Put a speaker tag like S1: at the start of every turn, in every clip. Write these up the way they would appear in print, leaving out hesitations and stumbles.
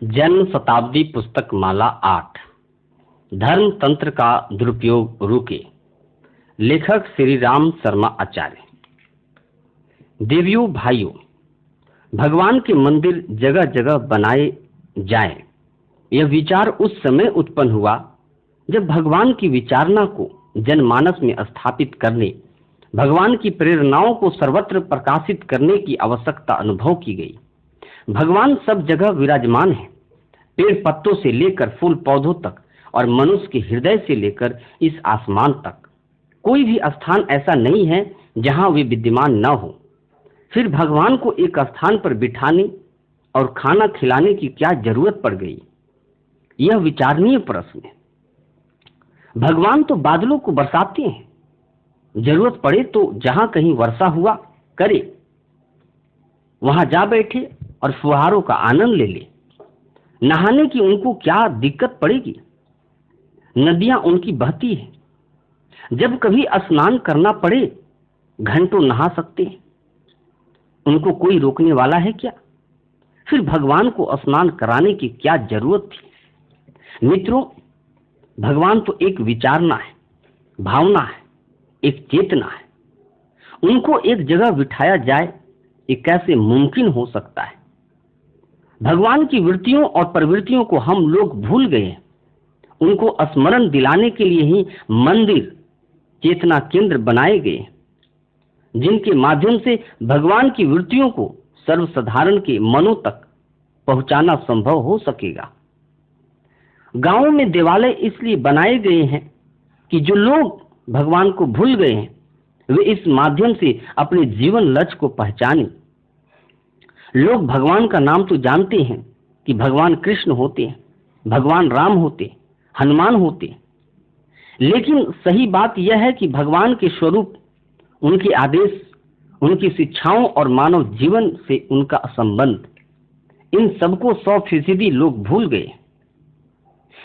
S1: जन्म शताब्दी पुस्तक माला 8 धर्म तंत्र का दुरुपयोग रोके। लेखक श्री राम शर्मा आचार्य। देवियों भाइयों, भगवान के मंदिर जगह जगह बनाए जाएं, यह विचार उस समय उत्पन्न हुआ जब भगवान की विचारना को जनमानस में स्थापित करने, भगवान की प्रेरणाओं को सर्वत्र प्रकाशित करने की आवश्यकता अनुभव की गई। भगवान सब जगह विराजमान है, पेड़ पत्तों से लेकर फूल पौधों तक और मनुष्य के हृदय से लेकर इस आसमान तक। कोई भी स्थान ऐसा नहीं है जहां वे विद्यमान न हो। फिर भगवान को एक स्थान पर बिठाने और खाना खिलाने की क्या जरूरत पड़ गई? यह विचारणीय प्रश्न है। भगवान तो बादलों को बरसाते हैं, जरूरत पड़े तो जहां कहीं वर्षा हुआ करे वहां जा बैठे और फुहारों का आनंद ले ले। नहाने की उनको क्या दिक्कत पड़ेगी? नदियां उनकी बहती है, जब कभी स्नान करना पड़े घंटों नहा सकते हैं। उनको कोई रोकने वाला है क्या? फिर भगवान को स्नान कराने की क्या जरूरत थी? मित्रों, भगवान तो एक विचारना है, भावना है, एक चेतना है। उनको एक जगह बिठाया जाए, ये कैसे मुमकिन हो सकता है? भगवान की वृत्तियों और प्रवृत्तियों को हम लोग भूल गए हैं। उनको स्मरण दिलाने के लिए ही मंदिर चेतना केंद्र बनाए गए, जिनके माध्यम से भगवान की वृत्तियों को सर्वसाधारण के मनों तक पहुंचाना संभव हो सकेगा। गांवों में देवालय इसलिए बनाए गए हैं कि जो लोग भगवान को भूल गए हैं वे इस माध्यम से अपने जीवन लक्ष्य को पहचाने। लोग भगवान का नाम तो जानते हैं कि भगवान कृष्ण होते हैं, भगवान राम होते, हनुमान होते, लेकिन सही बात यह है कि भगवान के स्वरूप, उनके आदेश, उनकी शिक्षाओं और मानव जीवन से उनका संबंध, इन सबको 100% लोग भूल गए।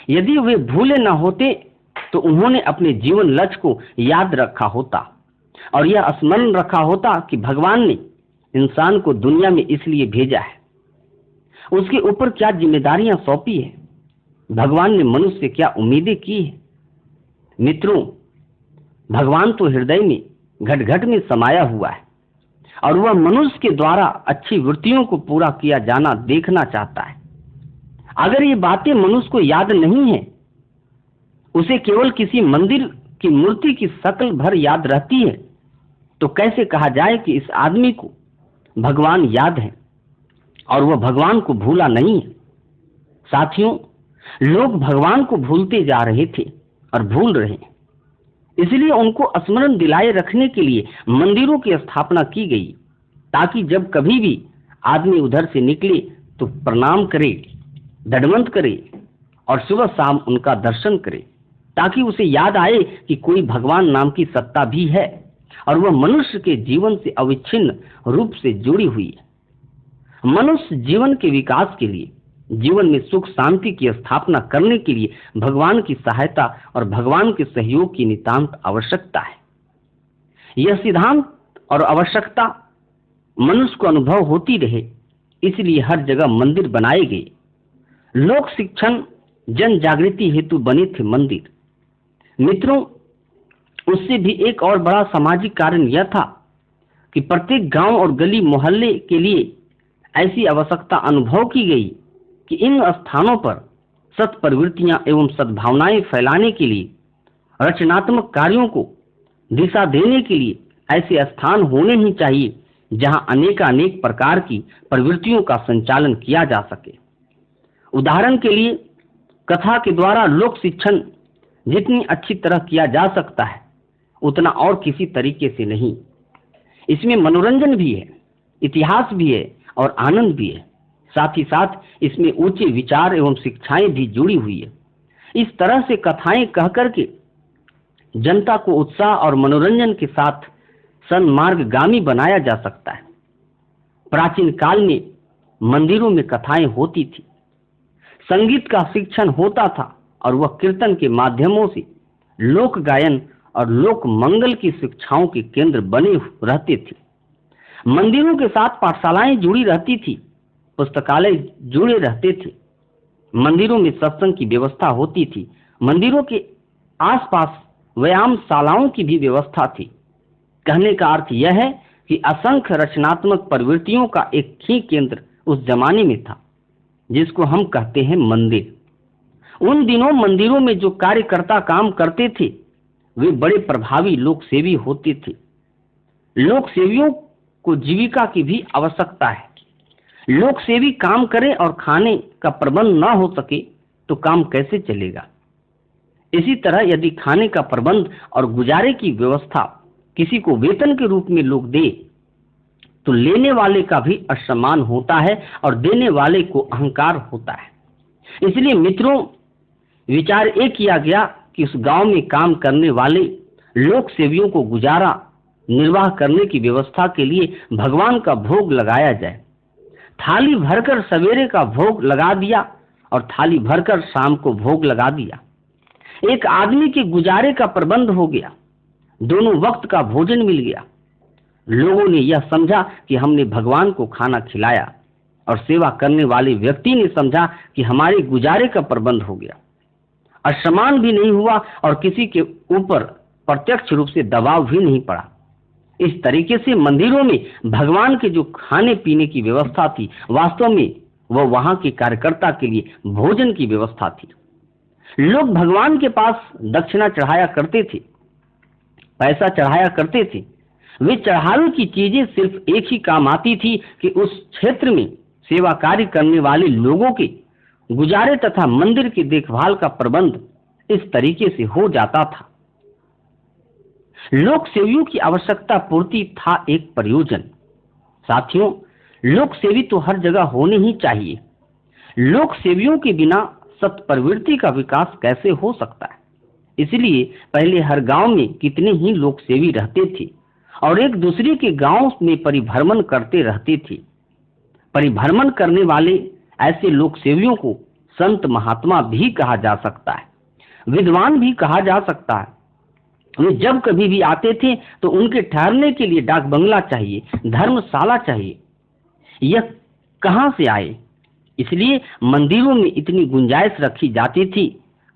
S1: यदि वे भूले न होते तो उन्होंने अपने जीवन लक्ष्य को याद रखा होता और यह स्मरण रखा होता कि भगवान ने इंसान को दुनिया में इसलिए भेजा है, उसके ऊपर क्या जिम्मेदारियां सौंपी है, भगवान ने मनुष्य से क्या उम्मीदें की है। मित्रों, भगवान तो हृदय में घट घट में समाया हुआ है और वह मनुष्य के द्वारा अच्छी वृत्तियों को पूरा किया जाना देखना चाहता है। अगर ये बातें मनुष्य को याद नहीं है, उसे केवल किसी मंदिर की मूर्ति की शक्ल भर याद रहती है, तो कैसे कहा जाए कि इस आदमी को भगवान याद है और वह भगवान को भूला नहीं है? साथियों, लोग भगवान को भूलते जा रहे थे और भूल रहे हैं। इसलिए उनको स्मरण दिलाए रखने के लिए मंदिरों की स्थापना की गई, ताकि जब कभी भी आदमी उधर से निकले तो प्रणाम करे, दंडवत करे और सुबह शाम उनका दर्शन करे, ताकि उसे याद आए कि कोई भगवान नाम की सत्ता भी है और वह मनुष्य के जीवन से अविच्छिन्न रूप से जुड़ी हुई है। मनुष्य जीवन के विकास के लिए, जीवन में सुख शांति की स्थापना करने के लिए भगवान की सहायता और भगवान के सहयोग की नितांत आवश्यकता है। यह सिद्धांत और आवश्यकता मनुष्य को अनुभव होती रहे, इसलिए हर जगह मंदिर बनाए गए। लोक शिक्षण, जन जागृति हेतु बने थे मंदिर। मित्रों, उससे भी एक और बड़ा सामाजिक कारण यह था कि प्रत्येक गांव और गली मोहल्ले के लिए ऐसी आवश्यकता अनुभव की गई कि इन स्थानों पर सत् प्रवृत्तियां एवं सद्भावनाएं फैलाने के लिए, रचनात्मक कार्यों को दिशा देने के लिए ऐसे स्थान होने ही चाहिए जहां अनेकानेक प्रकार की प्रवृत्तियों का संचालन किया जा सके। उदाहरण के लिए, कथा के द्वारा लोक शिक्षण जितनी अच्छी तरह किया जा सकता है उतना और किसी तरीके से नहीं। इसमें मनोरंजन भी है, इतिहास भी है और आनंद भी है। साथ ही साथ इसमें ऊंचे विचार एवं शिक्षाएं भी जुड़ी हुई है। इस तरह से कथाएं कहकर के जनता को उत्साह और मनोरंजन के साथ सन्मार्गगामी बनाया जा सकता है। प्राचीन काल में मंदिरों में कथाएं होती थी, संगीत का शिक्षण होता था और वह कीर्तन के माध्यमों से लोक गायन और लोक मंगल की शिक्षाओं के केंद्र बने रहते थे। मंदिरों के साथ पाठशालाएं जुड़ी रहती थी, पुस्तकालय जुड़े रहते थे मंदिरों में सत्संग की व्यवस्था होती थी। मंदिरों के आसपास व्यायामशालाओं की भी व्यवस्था थी। कहने का अर्थ यह है कि असंख्य रचनात्मक प्रवृत्तियों का एक ही केंद्र उस जमाने में था, जिसको हम कहते हैं मंदिर। उन दिनों मंदिरों में जो कार्यकर्ता काम करते थे वे बड़े प्रभावी लोक सेवी होते थे। लोक सेवियों को जीविका की भी आवश्यकता है। लोक सेवी काम करें और खाने का प्रबंध ना हो सके तो काम कैसे चलेगा। इसी तरह यदि खाने का प्रबंध और गुजारे की व्यवस्था किसी को वेतन के रूप में लोग दे तो लेने वाले का भी असम्मान होता है और देने वाले को अहंकार होता है। इसलिए मित्रों, विचार एक किया गया कि उस गांव में काम करने वाले लोक सेवियों को गुजारा निर्वाह करने की व्यवस्था के लिए भगवान का भोग लगाया जाए। थाली भरकर सवेरे का भोग लगा दिया और थाली भरकर शाम को भोग लगा दिया। एक आदमी के गुजारे का प्रबंध हो गया, दोनों वक्त का भोजन मिल गया। लोगों ने यह समझा कि हमने भगवान को खाना खिलाया और सेवा करने वाले व्यक्ति ने समझा कि हमारे गुजारे का प्रबंध हो गया। असम्मान भी नहीं हुआ और किसी के ऊपर प्रत्यक्ष रूप से दबाव भी नहीं पड़ा। इस तरीके से मंदिरों में भगवान के जो खाने पीने की व्यवस्था थी, वास्तव में वह वहां के कार्यकर्ता के लिए भोजन की व्यवस्था थी। लोग भगवान के पास दक्षिणा चढ़ाया करते थे, पैसा चढ़ाया करते थे। वे चढ़ावे की चीजें सिर्फ एक ही काम आती थी कि उस क्षेत्र में सेवा कार्य करने वाले लोगों के गुजारे तथा मंदिर की देखभाल का प्रबंध इस तरीके से हो जाता था। लोक सेवियों की आवश्यकता पूर्ति था एक प्रयोजन। साथियों, लोक सेवी तो हर जगह होने ही चाहिए। लोक सेवियों के बिना सत्प्रवृत्ति का विकास कैसे हो सकता है। इसलिए पहले हर गांव में कितने ही लोक सेवी रहते थे और एक दूसरे के गांव में परिभ्रमण करते रहते थे। परिभ्रमण करने वाले ऐसे लोक सेवियों को संत महात्मा भी कहा जा सकता है, विद्वान भी कहा जा सकता है। वे जब कभी भी आते थे तो उनके ठहरने के लिए डाक बंगला चाहिए, धर्मशाला चाहिए। यह कहां से आए? इसलिए मंदिरों में इतनी गुंजाइश रखी जाती थी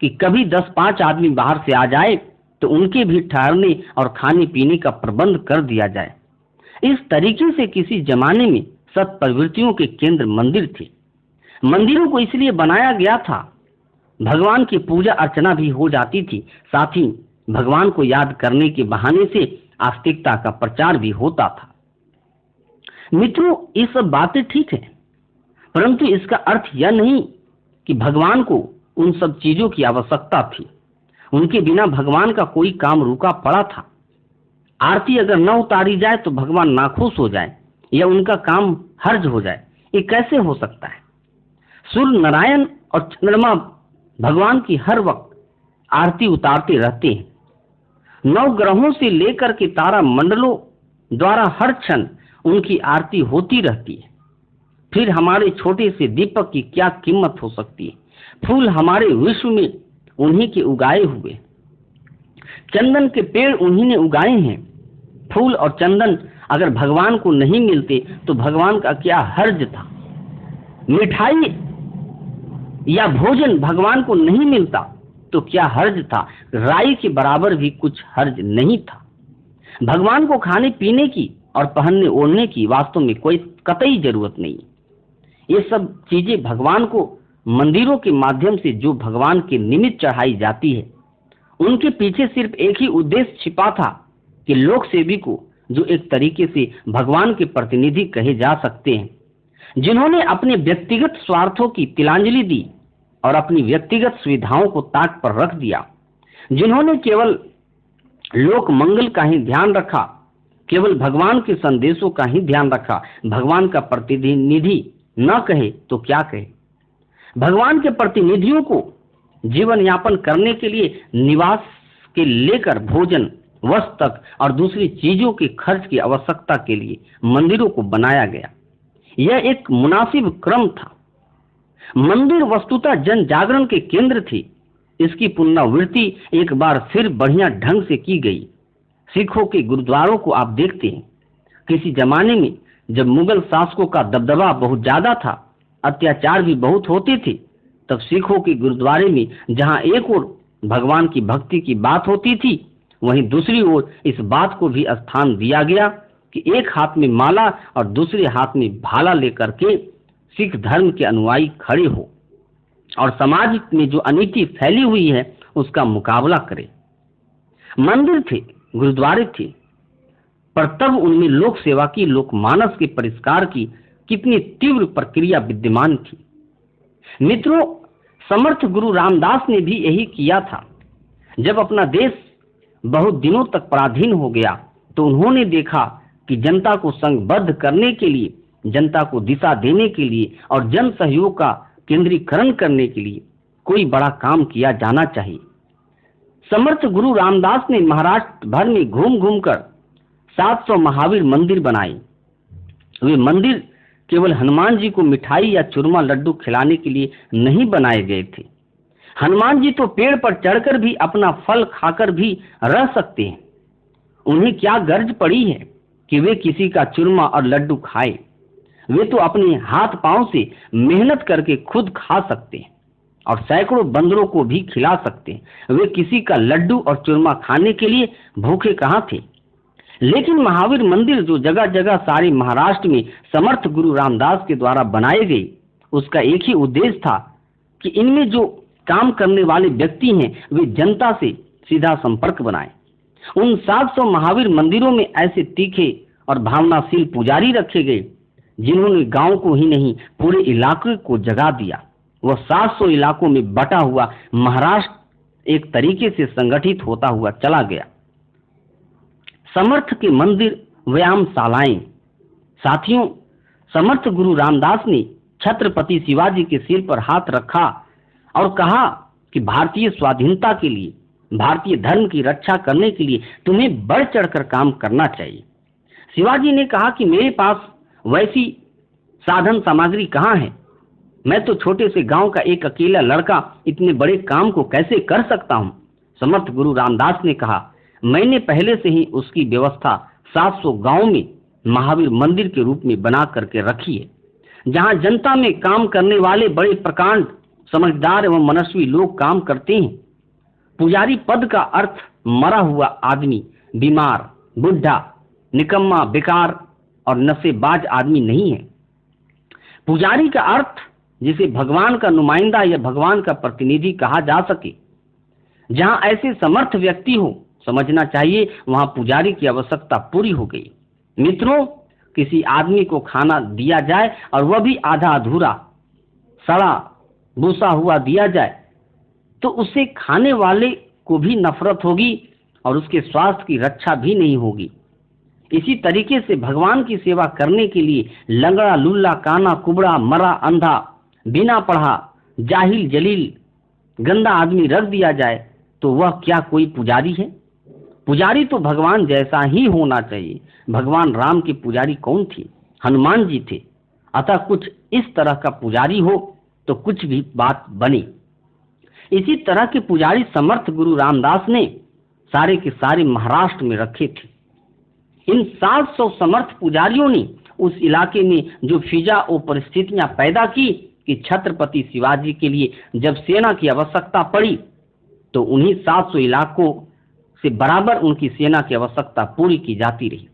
S1: कि कभी 10-5 आदमी बाहर से आ जाए तो उनके भी ठहरने और खाने पीने का प्रबंध कर दिया जाए। इस तरीके से किसी जमाने में सत्प्रवृत्तियों के केंद्र मंदिर थे। मंदिरों को इसलिए बनाया गया था, भगवान की पूजा अर्चना भी हो जाती थी, साथ ही भगवान को याद करने के बहाने से आस्तिकता का प्रचार भी होता था। मित्रों, ये सब बातें ठीक है, परंतु इसका अर्थ यह नहीं कि भगवान को उन सब चीजों की आवश्यकता थी। उनके बिना भगवान का कोई काम रुका पड़ा था। आरती अगर न उतारी जाए तो भगवान नाखुश हो जाए या उनका काम हर्ज हो जाए, ये कैसे हो सकता है? सूर्य नारायण और चंद्रमा भगवान की हर वक्त आरती उतारते रहते हैं। 9 ग्रहों से लेकर के तारा मंडलों द्वारा हर क्षण उनकी आरती होती रहती है। फिर हमारे छोटे से दीपक की क्या कीमत हो सकती है? फूल हमारे विश्व में उन्हीं के उगाए हुए, चंदन के पेड़ उन्हीं ने उगाए हैं। फूल और चंदन अगर भगवान को नहीं मिलते तो भगवान का क्या हर्ज था? मिठाई या भोजन भगवान को नहीं मिलता तो क्या हर्ज था? राई के बराबर भी कुछ हर्ज नहीं था। भगवान को खाने पीने की और पहनने ओढ़ने की वास्तव में कोई कतई जरूरत नहीं। ये सब चीजें भगवान को मंदिरों के माध्यम से जो भगवान के निमित्त चढ़ाई जाती है, उनके पीछे सिर्फ एक ही उद्देश्य छिपा था कि लोक सेवी को, जो एक तरीके से भगवान के प्रतिनिधि कहे जा सकते हैं, जिन्होंने अपने व्यक्तिगत स्वार्थों की तिलांजलि दी और अपनी व्यक्तिगत सुविधाओं को ताक पर रख दिया, जिन्होंने केवल लोक मंगल का ही ध्यान रखा, केवल भगवान के संदेशों का ही ध्यान रखा, भगवान का प्रतिनिधि न कहे तो क्या कहे। भगवान के प्रतिनिधियों को जीवन यापन करने के लिए निवास के लेकर भोजन, वस्त्र तक और दूसरी चीजों के खर्च की आवश्यकता के लिए मंदिरों को बनाया गया। यह एक मुनासिब क्रम था। मंदिर वस्तुतः जन जागरण के केंद्र थी। इसकी पुनरावृत्ति एक बार फिर बढ़िया ढंग से की गई। सिखों के गुरुद्वारों को आप देखते हैं। किसी जमाने में जब मुगल शासकों का दबदबा बहुत ज्यादा था, अत्याचार भी बहुत होते थे, तब सिखों के गुरुद्वारे में जहां एक ओर भगवान की भक्ति की बात होती थी, वहीं दूसरी ओर इस बात को भी स्थान दिया गया कि एक हाथ में माला और दूसरे हाथ में भाला लेकर के सिख धर्म के अनुयायी खड़े हो और समाज में जो अनीति फैली हुई है उसका मुकाबला करे। मंदिर थे, गुरुद्वारे थे, पर तब उनमें लोक सेवा की, लोकमानस के परिष्कार की कितनी तीव्र प्रक्रिया विद्यमान थी। मित्रों, समर्थ गुरु रामदास ने भी यही किया था। जब अपना देश बहुत दिनों तक पराधीन हो गया तो उन्होंने देखा कि जनता को संघबद्ध करने के लिए, जनता को दिशा देने के लिए और जन सहयोग का केंद्रीकरण करने के लिए कोई बड़ा काम किया जाना चाहिए। समर्थ गुरु रामदास ने महाराष्ट्र भर में घूम घूम कर 700 महावीर मंदिर बनाए। वे मंदिर केवल हनुमान जी को मिठाई या चूरमा लड्डू खिलाने के लिए नहीं बनाए गए थे। हनुमान जी तो पेड़ पर चढ़कर भी अपना फल खाकर भी रह सकते हैं। उन्हें क्या गर्ज पड़ी है कि वे किसी का चूरमा और लड्डू खाए। वे तो अपने हाथ पांव से मेहनत करके खुद खा सकते हैं और सैकड़ों बंदरों को भी खिला सकते हैं। वे किसी का लड्डू और चूरमा खाने के लिए भूखे कहां थे। लेकिन महावीर मंदिर जो जगह जगह सारे महाराष्ट्र में समर्थ गुरु रामदास के द्वारा बनाए गए, उसका एक ही उद्देश्य था कि इनमें जो काम करने वाले व्यक्ति हैं वे जनता से सीधा संपर्क बनाएं। उन 700 महावीर मंदिरों में ऐसे तीखे और भावनाशील पुजारी रखे गए जिन्होंने गांव को ही नहीं पूरे इलाके को जगा दिया। वह 700 इलाकों में बटा हुआ महाराष्ट्र एक तरीके से संगठित होता हुआ चला गया। समर्थ के मंदिर, व्यायामशालाएं। साथियों, समर्थ गुरु रामदास ने छत्रपति शिवाजी के सिर पर हाथ रखा और कहा कि भारतीय स्वाधीनता के लिए, भारतीय धर्म की रक्षा करने के लिए तुम्हें बढ़ चढ़कर काम करना चाहिए। शिवाजी ने कहा कि मेरे पास वैसी साधन सामग्री कहाँ है। मैं तो छोटे से गांव का एक अकेला लड़का इतने बड़े काम को कैसे कर सकता हूं। समर्थ गुरु रामदास ने कहा, मैंने पहले से ही उसकी व्यवस्था 700 गांव में महावीर मंदिर के रूप में बना करके रखी है, जहां जनता में काम करने वाले बड़े प्रकांड, समझदार एवं मनस्वी लोग काम करते हैं। पुजारी पद का अर्थ मरा हुआ आदमी, बीमार, बुढ़ा, निकम्मा, बेकार और नशेबाज आदमी नहीं है। पुजारी का अर्थ जिसे भगवान का नुमाइंदा या भगवान का प्रतिनिधि कहा जा सके। जहां ऐसे समर्थ व्यक्ति हो, समझना चाहिए वहां पुजारी की आवश्यकता पूरी हो गई। मित्रों, किसी आदमी को खाना दिया जाए और वह भी आधा अधूरा, सड़ा भूसा हुआ दिया जाए तो उसे खाने वाले को भी नफरत होगी और उसके स्वास्थ्य की रक्षा भी नहीं होगी। इसी तरीके से भगवान की सेवा करने के लिए लंगड़ा, लुल्ला, काना, कुबड़ा, मरा, अंधा, बिना पढ़ा, जाहिल, जलील, गंदा आदमी रख दिया जाए तो वह क्या कोई पुजारी है। पुजारी तो भगवान जैसा ही होना चाहिए। भगवान राम के पुजारी कौन थे? हनुमान जी थे। अतः कुछ इस तरह का पुजारी हो तो कुछ भी बात बने। इसी तरह के पुजारी समर्थ गुरु रामदास ने सारे के सारे महाराष्ट्र में रखे थे। इन 700 समर्थ पुजारियों ने उस इलाके में जो फिजा और परिस्थितियां पैदा की कि छत्रपति शिवाजी के लिए जब सेना की आवश्यकता पड़ी तो उन्हीं 700 इलाकों से बराबर उनकी सेना की आवश्यकता पूरी की जाती रही।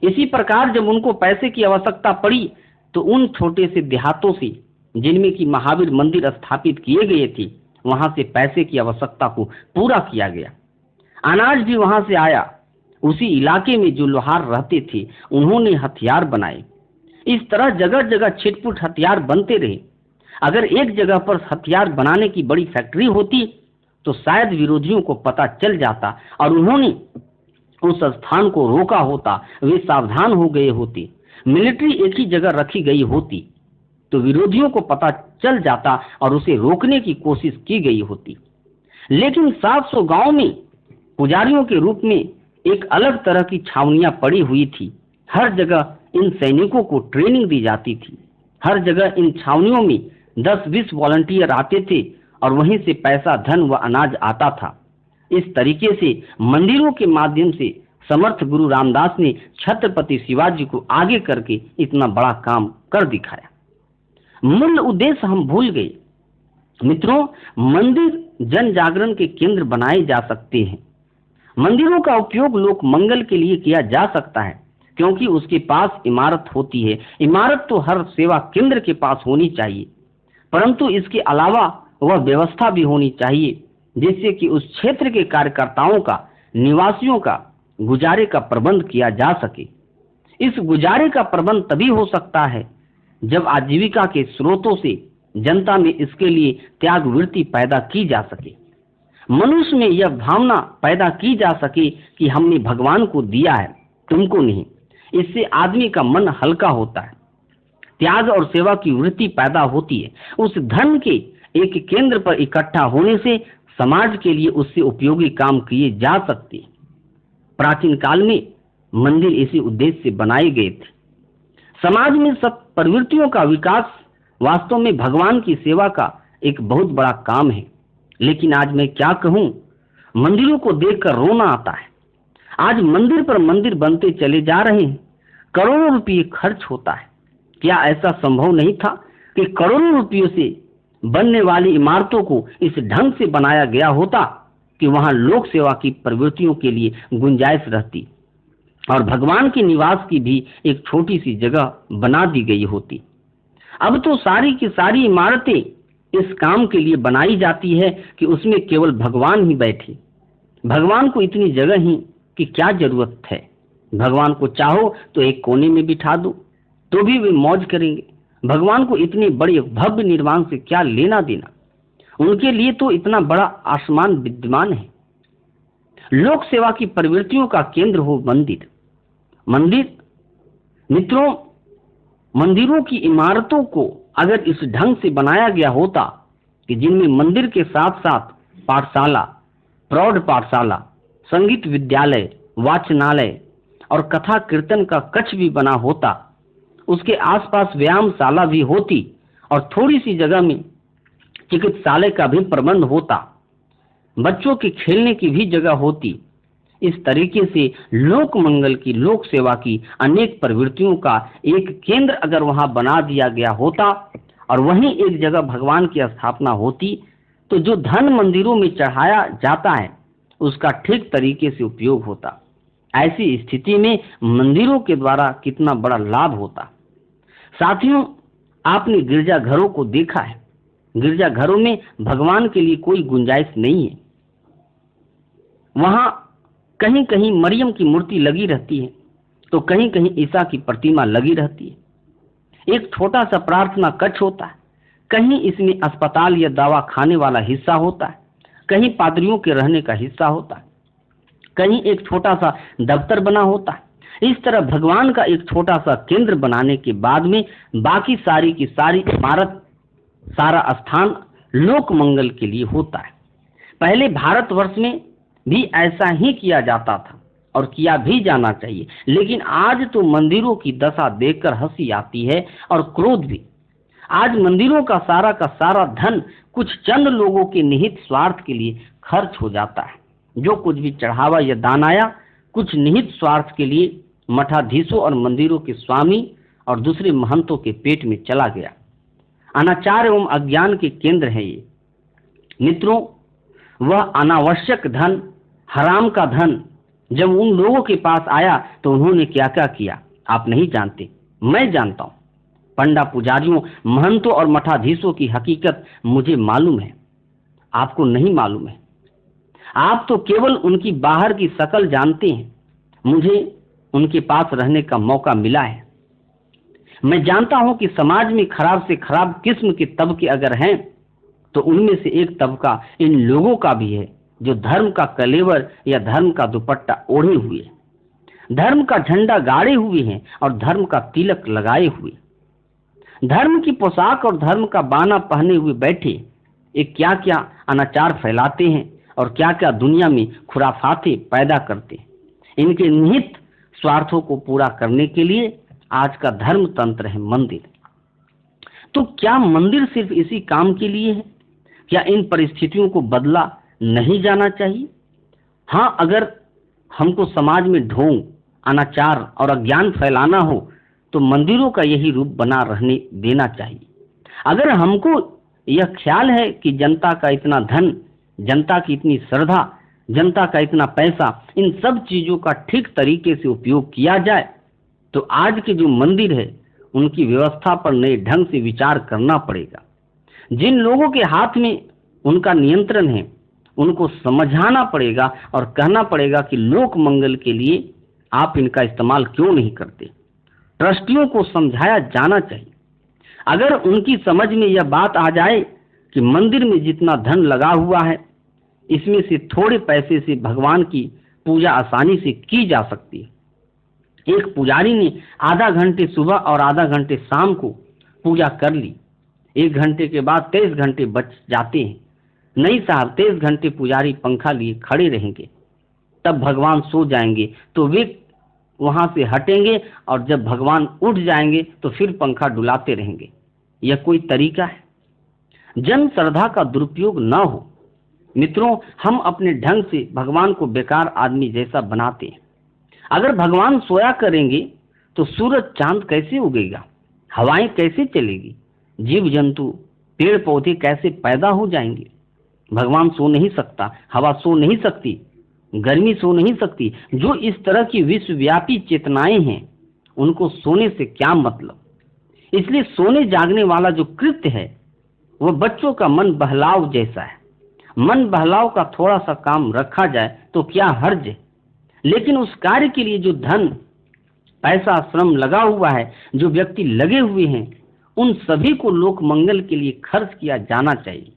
S1: इसी प्रकार जब उनको पैसे की आवश्यकता पड़ी तो उन छोटे से देहातों से जिनमें की महावीर मंदिर स्थापित किए गए थे, वहां से पैसे की आवश्यकता को पूरा किया गया। अनाज भी वहां से आया। उसी इलाके में जो लोहार रहते थे उन्होंने हथियार बनाए। इस तरह जगह जगह छिटपुट हथियार बनते रहे। अगर एक जगह पर हथियार बनाने की बड़ी फैक्ट्री होती तो शायद विरोधियों को पता चल जाता और उन्होंने उस स्थान को रोका होता। वे सावधान हो गए होते। मिलिट्री एक ही जगह रखी गई होती तो विरोधियों को पता चल जाता और उसे रोकने की कोशिश की गई होती। लेकिन 700 गांव में पुजारियों के रूप में एक अलग तरह की छावनियां पड़ी हुई थी। हर जगह इन सैनिकों को ट्रेनिंग दी जाती थी। हर जगह इन छावनियों में 10-20 वॉलंटियर आते थे और वहीं से पैसा, धन व अनाज आता था। इस तरीके से मंदिरों के माध्यम से समर्थ गुरु रामदास ने छत्रपति शिवाजी को आगे करके इतना बड़ा काम कर दिखाया। मूल उद्देश्य हम भूल गए। मित्रों, मंदिर जन जागरण के केंद्र बनाए जा सकते हैं। मंदिरों का उपयोग लोक मंगल के लिए किया जा सकता है, क्योंकि उसके पास इमारत होती है। इमारत तो हर सेवा केंद्र के पास होनी चाहिए, परंतु इसके अलावा वह व्यवस्था भी होनी चाहिए जिससे कि उस क्षेत्र के कार्यकर्ताओं का, निवासियों का गुजारे का प्रबंध किया जा सके। इस गुजारे का प्रबंध तभी हो सकता है जब आजीविका के स्रोतों से जनता में इसके लिए त्याग वृत्ति पैदा की जा सके। मनुष्य में यह भावना पैदा की जा सके कि हमने भगवान को दिया है, तुमको नहीं। इससे आदमी का मन हल्का होता है, त्याग और सेवा की वृत्ति पैदा होती है। उस धन के एक केंद्र पर इकट्ठा होने से समाज के लिए उससे उपयोगी काम किए जा सकते हैं। प्राचीन काल में मंदिर इसी उद्देश्य से बनाए गए थे। समाज में सब प्रवृत्तियों का विकास वास्तव में भगवान की सेवा का एक बहुत बड़ा काम है। लेकिन आज मैं क्या कहूं, मंदिरों को देखकर रोना आता है। आज मंदिर पर मंदिर बनते चले जा रहे हैं, करोड़ों रुपये खर्च होता है। क्या ऐसा संभव नहीं था कि करोड़ों रुपयों से बनने वाली इमारतों को इस ढंग से बनाया गया होता कि वहां लोक सेवा की प्रवृत्तियों के लिए गुंजाइश रहती और भगवान के निवास की भी एक छोटी सी जगह बना दी गई होती। अब तो सारी की सारी इमारतें इस काम के लिए बनाई जाती है कि उसमें केवल भगवान ही बैठे। भगवान को इतनी जगह ही कि क्या जरूरत है। भगवान को चाहो तो एक कोने में बिठा दो तो भी वे मौज करेंगे। भगवान को इतनी बड़ी भव्य निर्माण से क्या लेना देना, उनके लिए तो इतना बड़ा आसमान विद्यमान है। लोक सेवा की प्रवृत्तियों का केंद्र हो मंदिर। मंदिर मित्रों, मंदिरों की इमारतों को अगर इस ढंग से बनाया गया होता कि जिनमें मंदिर के साथ साथ पाठशाला, प्रौढ़ पाठशाला, संगीत विद्यालय, वाचनालय और कथा कीर्तन का कक्ष भी बना होता, उसके आसपास व्यायामशाला भी होती और थोड़ी सी जगह में चिकित्सालय का भी प्रबंध होता, बच्चों के खेलने की भी जगह होती। इस तरीके से लोक मंगल की, लोक सेवा की अनेक प्रवृत्तियों का एक केंद्र अगर वहां बना दिया गया होता और वहीं एक जगह भगवान की स्थापना होती, तो जो धन मंदिरों में चढ़ाया जाता है उसका ठीक तरीके से उपयोग होता। ऐसी स्थिति में मंदिरों के द्वारा कितना बड़ा लाभ होता। साथियों, आपने गिरजाघरों को देखा है। गिरजाघरों में भगवान के लिए कोई गुंजाइश नहीं है। वहां कहीं कहीं मरियम की मूर्ति लगी रहती है तो कहीं कहीं ईसा की प्रतिमा लगी रहती है। एक छोटा सा प्रार्थना कक्ष होता है, कहीं इसमें अस्पताल या दवा खाने वाला हिस्सा होता है, कहीं पादरियों के रहने का हिस्सा होता है, कहीं एक छोटा सा दफ्तर बना होता है। इस तरह भगवान का एक छोटा सा केंद्र बनाने के बाद में बाकी सारी की सारी इमारत, सारा स्थान लोक मंगल के लिए होता है। पहले भारतवर्ष में भी ऐसा ही किया जाता था और किया भी जाना चाहिए, लेकिन आज तो मंदिरों की दशा देखकर हंसी आती है और क्रोध भी। आज मंदिरों का सारा धन कुछ चंद लोगों के निहित स्वार्थ के लिए खर्च हो जाता है। जो कुछ भी चढ़ावा या दान आया, कुछ निहित स्वार्थ के लिए मठाधीशों और मंदिरों के स्वामी और दूसरे महंतों के पेट में चला गया। अनाचार एवं अज्ञान के केंद्र है ये। मित्रों, वह अनावश्यक धन, हराम का धन जब उन लोगों के पास आया तो उन्होंने क्या क्या किया आप नहीं जानते, मैं जानता हूं। पंडा पुजारियों, महंतों और मठाधीशों की हकीकत मुझे मालूम है, आपको नहीं मालूम है। आप तो केवल उनकी बाहर की शकल जानते हैं। मुझे उनके पास रहने का मौका मिला है। मैं जानता हूं कि समाज में खराब से खराब किस्म के तबके अगर हैं तो उनमें से एक तबका इन लोगों का भी है जो धर्म का कलेवर या धर्म का दुपट्टा ओढ़े हुए, धर्म का झंडा गाड़े हुए हैं और धर्म का तिलक लगाए हुए, धर्म की पोशाक और धर्म का बाना पहने हुए बैठे एक क्या क्या अनाचार फैलाते हैं और क्या क्या दुनिया में खुराफाते पैदा करते हैं। इनके निहित स्वार्थों को पूरा करने के लिए आज का धर्म तंत्र है मंदिर। तो क्या मंदिर सिर्फ इसी काम के लिए है? क्या इन परिस्थितियों को बदला नहीं जाना चाहिए? हाँ, अगर हमको समाज में ढोंग, अनाचार और अज्ञान फैलाना हो तो मंदिरों का यही रूप बना रहने देना चाहिए। अगर हमको यह ख्याल है कि जनता का इतना धन, जनता की इतनी श्रद्धा, जनता का इतना पैसा, इन सब चीजों का ठीक तरीके से उपयोग किया जाए तो आज के जो मंदिर है उनकी व्यवस्था पर नए ढंग से विचार करना पड़ेगा। जिन लोगों के हाथ में उनका नियंत्रण है उनको समझाना पड़ेगा और कहना पड़ेगा कि लोक मंगल के लिए आप इनका इस्तेमाल क्यों नहीं करते। ट्रस्टियों को समझाया जाना चाहिए। अगर उनकी समझ में यह बात आ जाए कि मंदिर में जितना धन लगा हुआ है इसमें से थोड़े पैसे से भगवान की पूजा आसानी से की जा सकती है। एक पुजारी ने आधा घंटे सुबह और आधा घंटे शाम को पूजा कर ली, 1 घंटे के बाद 23 घंटे बच जाते हैं। नहीं साहब, 23 घंटे पुजारी पंखा लिए खड़े रहेंगे, तब भगवान सो जाएंगे तो वे वहां से हटेंगे और जब भगवान उठ जाएंगे तो फिर पंखा डुलाते रहेंगे। यह कोई तरीका है? जन श्रद्धा का दुरुपयोग न हो। मित्रों, हम अपने ढंग से भगवान को बेकार आदमी जैसा बनाते हैं। अगर भगवान सोया करेंगे तो सूरज चांद कैसे उगेगा, हवाएं कैसे चलेगी, जीव जंतु पेड़ पौधे कैसे पैदा हो जाएंगे। भगवान सो नहीं सकता, हवा सो नहीं सकती, गर्मी सो नहीं सकती। जो इस तरह की विश्वव्यापी चेतनाएं हैं उनको सोने से क्या मतलब। इसलिए सोने जागने वाला जो कृत्य है वह बच्चों का मन बहलाव जैसा है। मन बहलाव का थोड़ा सा काम रखा जाए तो क्या हर्ज है, लेकिन उस कार्य के लिए जो धन पैसा श्रम लगा हुआ है, जो व्यक्ति लगे हुए हैं, उन सभी को लोक मंगल के लिए खर्च किया जाना चाहिए।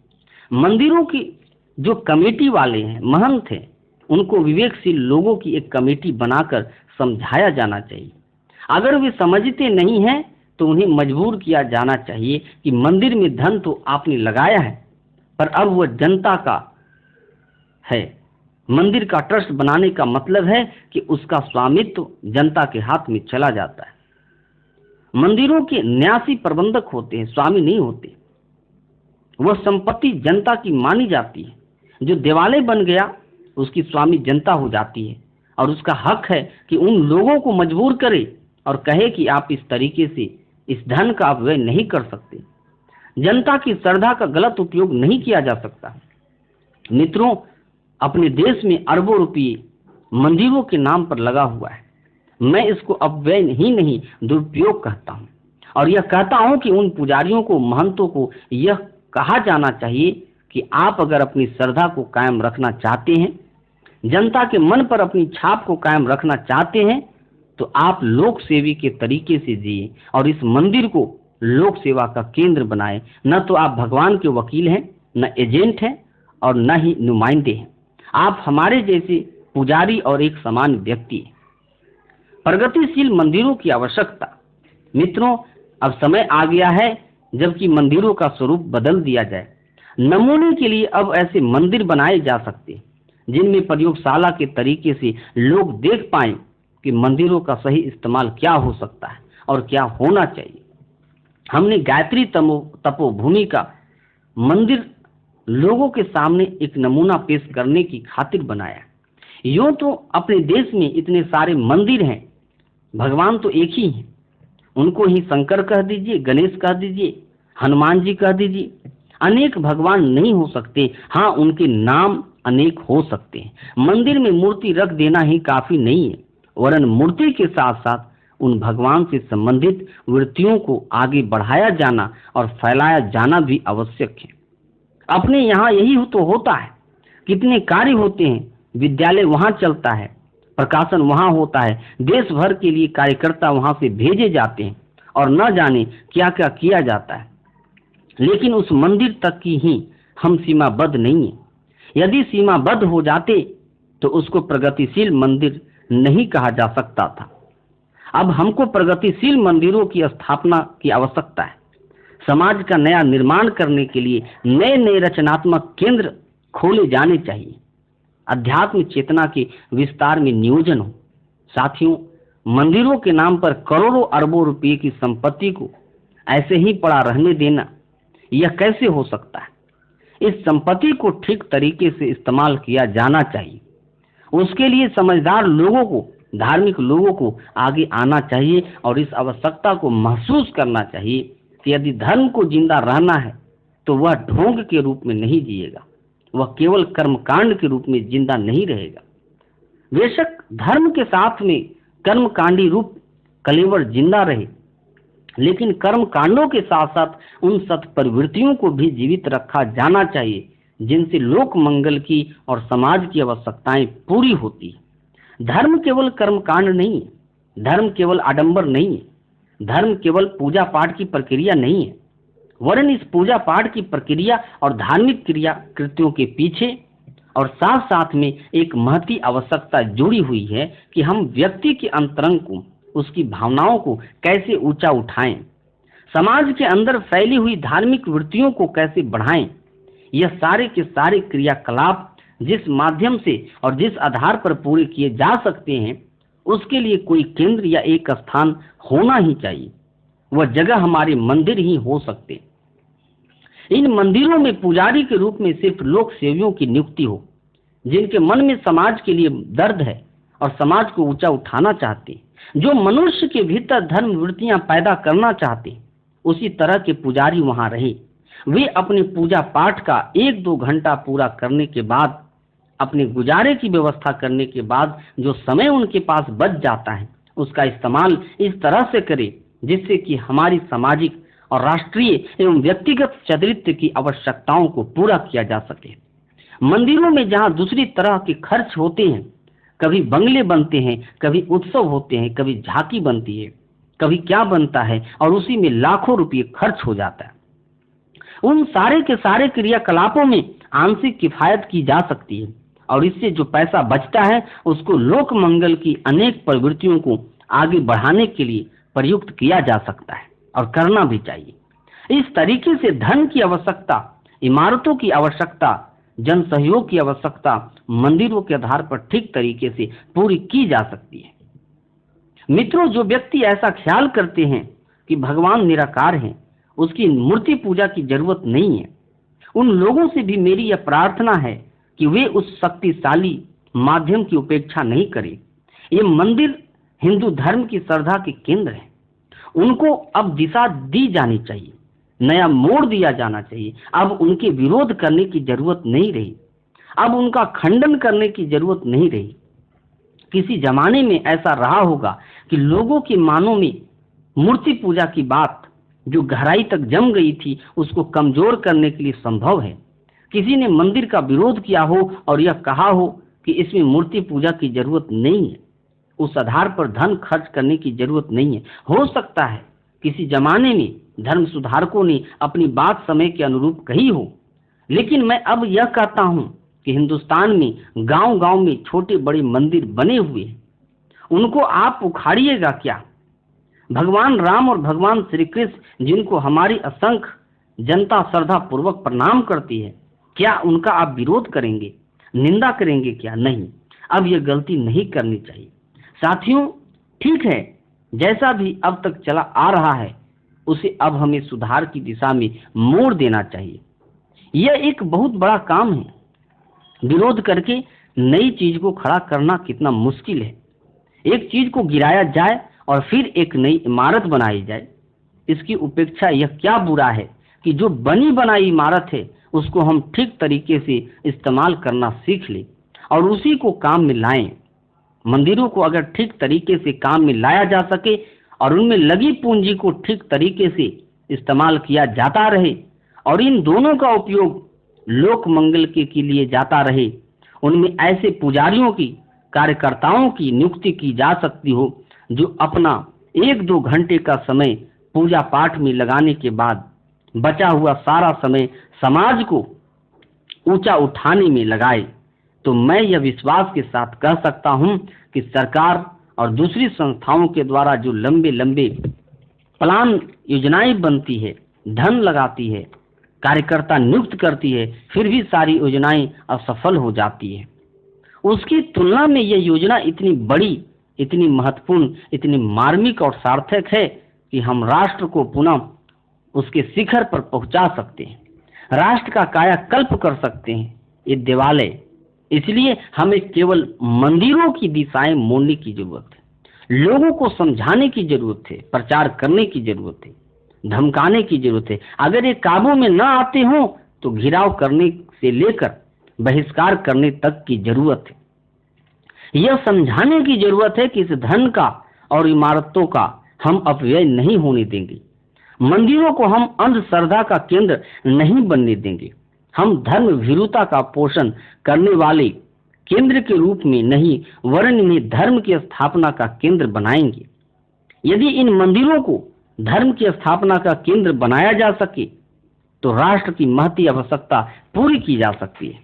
S1: मंदिरों की जो कमेटी वाले हैं, महंत हैं, उनको विवेकशील लोगों की एक कमेटी बनाकर समझाया जाना चाहिए। अगर वे समझते नहीं हैं तो उन्हें मजबूर किया जाना चाहिए कि मंदिर में धन तो आपने लगाया है पर अब वह जनता का है। मंदिर का ट्रस्ट बनाने का मतलब है कि उसका स्वामित्व जनता के हाथ में चला जाता है। मंदिरों के न्यासी प्रबंधक होते हैं, स्वामी नहीं होते। वह संपत्ति जनता की मानी जाती है। जो देवालय बन गया उसकी स्वामी जनता हो जाती है और उसका हक है कि उन लोगों को मजबूर करे और कहे कि आप इस तरीके से इस धन का अपव्यय नहीं कर सकते। जनता की श्रद्धा का गलत उपयोग नहीं किया जा सकता। मित्रों, अपने देश में अरबों रुपये मंदिरों के नाम पर लगा हुआ है। मैं इसको अपव्यय ही नहीं दुरुपयोग कहता हूँ और यह कहता हूँ कि उन पुजारियों को, महंतों को यह कहा जाना चाहिए कि आप अगर अपनी श्रद्धा को कायम रखना चाहते हैं, जनता के मन पर अपनी छाप को कायम रखना चाहते हैं, तो आप लोक सेवी के तरीके से जिए और इस मंदिर को लोक सेवा का केंद्र बनाए। न तो आप भगवान के वकील हैं, न एजेंट हैं और न ही नुमाइंदे हैं। आप हमारे जैसे पुजारी और एक सामान्य व्यक्ति हैं। प्रगतिशील मंदिरों की आवश्यकता। मित्रों, अब समय आ गया है जबकि मंदिरों का स्वरूप बदल दिया जाए। नमूने के लिए अब ऐसे मंदिर बनाए जा सकते हैं जिनमें प्रयोगशाला के तरीके से लोग देख पाएं कि मंदिरों का सही इस्तेमाल क्या हो सकता है और क्या होना चाहिए। हमने गायत्री तपोभूमि का मंदिर लोगों के सामने एक नमूना पेश करने की खातिर बनाया। यूं तो अपने देश में इतने सारे मंदिर हैं, भगवान तो एक ही हैं। उनको ही शंकर कह दीजिए, गणेश कह दीजिए, हनुमान जी कह दीजिए। अनेक भगवान नहीं हो सकते, हाँ उनके नाम अनेक हो सकते हैं। मंदिर में मूर्ति रख देना ही काफी नहीं है, वरन मूर्ति के साथ साथ उन भगवान से संबंधित वृत्तियों को आगे बढ़ाया जाना और फैलाया जाना भी आवश्यक है। अपने यहाँ यही तो होता है। कितने कार्य होते हैं, विद्यालय वहाँ चलता है, प्रकाशन वहाँ होता है, देश भर के लिए कार्यकर्ता वहाँ से भेजे जाते हैं और न जाने क्या क्या किया जाता है। लेकिन उस मंदिर तक की ही हम सीमाबद्ध नहीं है। यदि सीमाबद्ध हो जाते तो उसको प्रगतिशील मंदिर नहीं कहा जा सकता था। अब हमको प्रगतिशील मंदिरों की स्थापना की आवश्यकता है। समाज का नया निर्माण करने के लिए नए नए रचनात्मक केंद्र खोले जाने चाहिए। अध्यात्म चेतना के विस्तार में नियोजन हो। साथियों, मंदिरों के नाम पर करोड़ों अरबों रुपये की संपत्ति को ऐसे ही पड़ा रहने देना, यह कैसे हो सकता है। इस संपत्ति को ठीक तरीके से इस्तेमाल किया जाना चाहिए। उसके लिए समझदार लोगों को, धार्मिक लोगों को आगे आना चाहिए और इस आवश्यकता को महसूस करना चाहिए कि यदि धर्म को जिंदा रहना है तो वह ढोंग के रूप में नहीं जिएगा, वह केवल कर्मकांड के रूप में जिंदा नहीं रहेगा। बेशक धर्म के साथ में कर्मकांडी रूप कलेवर जिंदा रहे, लेकिन कर्म कांडों के साथ साथ उन सत्प्रवृत्तियों को भी जीवित रखा जाना चाहिए जिनसे लोक मंगल की और समाज की आवश्यकताएं पूरी होती है। धर्म केवल कर्म कांड नहीं है, धर्म केवल आडंबर नहीं है, धर्म केवल पूजा पाठ की प्रक्रिया नहीं है, वरन इस पूजा पाठ की प्रक्रिया और धार्मिक क्रिया कृत्यों के पीछे और साथ साथ में एक महती आवश्यकता जुड़ी हुई है कि हम व्यक्ति के अंतरंग को, उसकी भावनाओं को कैसे ऊंचा उठाएं, समाज के अंदर फैली हुई धार्मिक वृत्तियों को कैसे बढ़ाएं। यह सारे के सारे क्रियाकलाप जिस माध्यम से और जिस आधार पर पूरे किए जा सकते हैं, उसके लिए कोई केंद्र या एक स्थान होना ही चाहिए। वह जगह हमारे मंदिर ही हो सकते। इन मंदिरों में पुजारी के रूप में सिर्फ लोक सेवियों की नियुक्ति हो, जिनके मन में समाज के लिए दर्द है और समाज को ऊंचा उठाना चाहते, जो मनुष्य के भीतर धर्म वृत्तियां पैदा करना चाहते, उसी तरह के पुजारी वहां रहे। वे अपने पूजा पाठ का 1-2 घंटा पूरा करने के बाद, अपने गुजारे की व्यवस्था करने के बाद जो समय उनके पास बच जाता है, उसका इस्तेमाल इस तरह से करें जिससे कि हमारी सामाजिक और राष्ट्रीय एवं व्यक्तिगत चरित्र की आवश्यकताओं को पूरा किया जा सके। मंदिरों में जहां दूसरी तरह के खर्च होते हैं, कभी बंगले बनते हैं, कभी उत्सव होते हैं, कभी झांकी बनती है, कभी क्या बनता है और उसी में लाखों रुपये खर्च हो जाता है। उन सारे के सारे क्रियाकलापों में आंशिक किफायत की जा सकती है और इससे जो पैसा बचता है उसको लोक मंगल की अनेक प्रवृत्तियों को आगे बढ़ाने के लिए प्रयुक्त किया जा सकता है और करना भी चाहिए। इस तरीके से धन की आवश्यकता, इमारतों की आवश्यकता, जन सहयोग की आवश्यकता मंदिरों के आधार पर ठीक तरीके से पूरी की जा सकती है। मित्रों, जो व्यक्ति ऐसा ख्याल करते हैं कि भगवान निराकार हैं, उसकी मूर्ति पूजा की जरूरत नहीं है, उन लोगों से भी मेरी यह प्रार्थना है कि वे उस शक्तिशाली माध्यम की उपेक्षा नहीं करें। ये मंदिर हिंदू धर्म की श्रद्धा के केंद्र है, उनको अब दिशा दी जानी चाहिए, नया मोड़ दिया जाना चाहिए। अब उनके विरोध करने की जरूरत नहीं रही, अब उनका खंडन करने की जरूरत नहीं रही। किसी जमाने में ऐसा रहा होगा कि लोगों के मानों में मूर्ति पूजा की बात जो गहराई तक जम गई थी, उसको कमजोर करने के लिए संभव है। किसी ने मंदिर का विरोध किया हो और यह कहा हो कि इसमें मूर्ति पूजा की जरूरत नहीं है, उस आधार पर धन खर्च करने की जरूरत नहीं है। हो सकता है किसी जमाने में धर्म सुधारकों ने अपनी बात समय के अनुरूप कही हो, लेकिन मैं अब यह कहता हूं कि हिंदुस्तान में गांव-गांव में छोटे बड़े मंदिर बने हुए हैं, उनको आप उखाड़िएगा क्या? भगवान राम और भगवान श्री कृष्ण जिनको हमारी असंख्य जनता श्रद्धा पूर्वक प्रणाम करती है, क्या उनका आप विरोध करेंगे, निंदा करेंगे क्या? नहीं, अब यह गलती नहीं करनी चाहिए। साथियों, ठीक है, जैसा भी अब तक चला आ रहा है उसे अब हमें सुधार की दिशा में मोड़ देना चाहिए। यह एक बहुत बड़ा काम है। विरोध करके नई चीज को खड़ा करना कितना मुश्किल है। एक चीज को गिराया जाए और फिर एक नई इमारत बनाई जाए, इसकी उपेक्षा यह क्या बुरा है कि जो बनी बनाई इमारत है उसको हम ठीक तरीके से इस्तेमाल करना सीख लें और उसी को काम में लाएं। मंदिरों को अगर ठीक तरीके से काम में लाया जा सके और उनमें लगी पूंजी को ठीक तरीके से इस्तेमाल किया जाता रहे और इन दोनों का उपयोग लोक मंगल के लिए जाता रहे, उनमें ऐसे पुजारियों की, कार्यकर्ताओं की नियुक्ति की जा सकती हो जो अपना 1-2 घंटे का समय पूजा पाठ में लगाने के बाद बचा हुआ सारा समय समाज को ऊंचा उठाने में लगाए, तो मैं यह विश्वास के साथ कह सकता हूं कि सरकार और दूसरी संस्थाओं के द्वारा जो लंबे लंबे प्लान योजनाएं बनती है, धन लगाती है, कार्यकर्ता नियुक्त करती है, फिर भी सारी योजनाएं असफल हो जाती है। उसकी तुलना में यह योजना इतनी बड़ी, इतनी महत्वपूर्ण, इतनी मार्मिक और सार्थक है कि हम राष्ट्र को पुनः उसके शिखर पर पहुंचा सकते हैं, राष्ट्र का कायाकल्प कर सकते हैं। ये देवालय, इसलिए हमें केवल मंदिरों की दिशाएं मोड़ने की जरूरत है, लोगों को समझाने की जरूरत है, प्रचार करने की जरूरत है। धमकाने की जरूरत है। अगर ये काबू में ना आते हो तो घिराव करने से लेकर बहिष्कार करने तक की जरूरत है। यह समझाने की जरूरत है कि इस धन का और इमारतों का हम अपव्यय नहीं होने देंगे। मंदिरों को हम अंधश्रद्धा का केंद्र नहीं बनने देंगे। हम धर्म भीरुता का पोषण करने वाले केंद्र के रूप में नहीं, वरन इन्हें धर्म की स्थापना का केंद्र बनाएंगे। यदि इन मंदिरों को धर्म की स्थापना का केंद्र बनाया जा सके तो राष्ट्र की महती आवश्यकता पूरी की जा सकती है।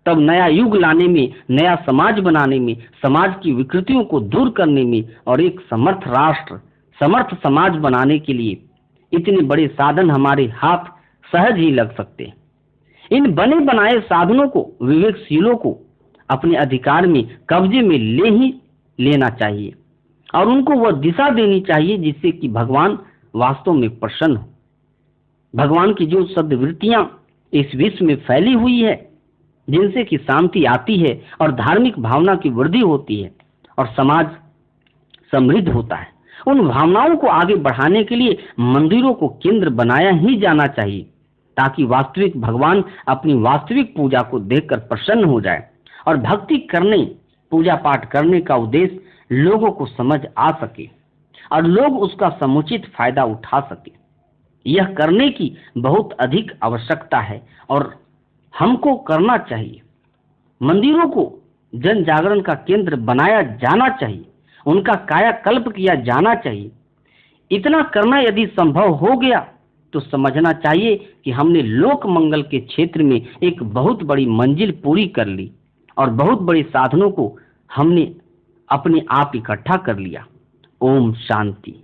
S1: तब नया युग लाने में, नया समाज बनाने में, समाज की विकृतियों को दूर करने में और एक समर्थ राष्ट्र, समर्थ समाज बनाने के लिए इतने बड़े साधन हमारे हाथ सहज ही लग सकते हैं। इन बने बनाए साधनों को विवेकशीलों को अपने अधिकार में, कब्जे में ले ही लेना चाहिए और उनको वह दिशा देनी चाहिए जिससे कि भगवान वास्तव में प्रसन्न हो। भगवान की जो सद्वृत्तियां इस विश्व में फैली हुई है, जिनसे कि शांति आती है और धार्मिक भावना की वृद्धि होती है और समाज समृद्ध होता है, उन भावनाओं को आगे बढ़ाने के लिए मंदिरों को केंद्र बनाया ही जाना चाहिए, ताकि वास्तविक भगवान अपनी वास्तविक पूजा को देखकर प्रसन्न हो जाए और भक्ति करने, पूजा पाठ करने का उद्देश्य लोगों को समझ आ सके और लोग उसका समुचित फायदा उठा सके। यह करने की बहुत अधिक आवश्यकता है और हमको करना चाहिए। मंदिरों को जन जागरण का केंद्र बनाया जाना चाहिए, उनका कायाकल्प किया जाना चाहिए। इतना करना यदि संभव हो गया तो समझना चाहिए कि हमने लोक मंगल के क्षेत्र में एक बहुत बड़ी मंजिल पूरी कर ली और बहुत बड़े साधनों को हमने अपने आप इकट्ठा कर लिया। ओम शांति।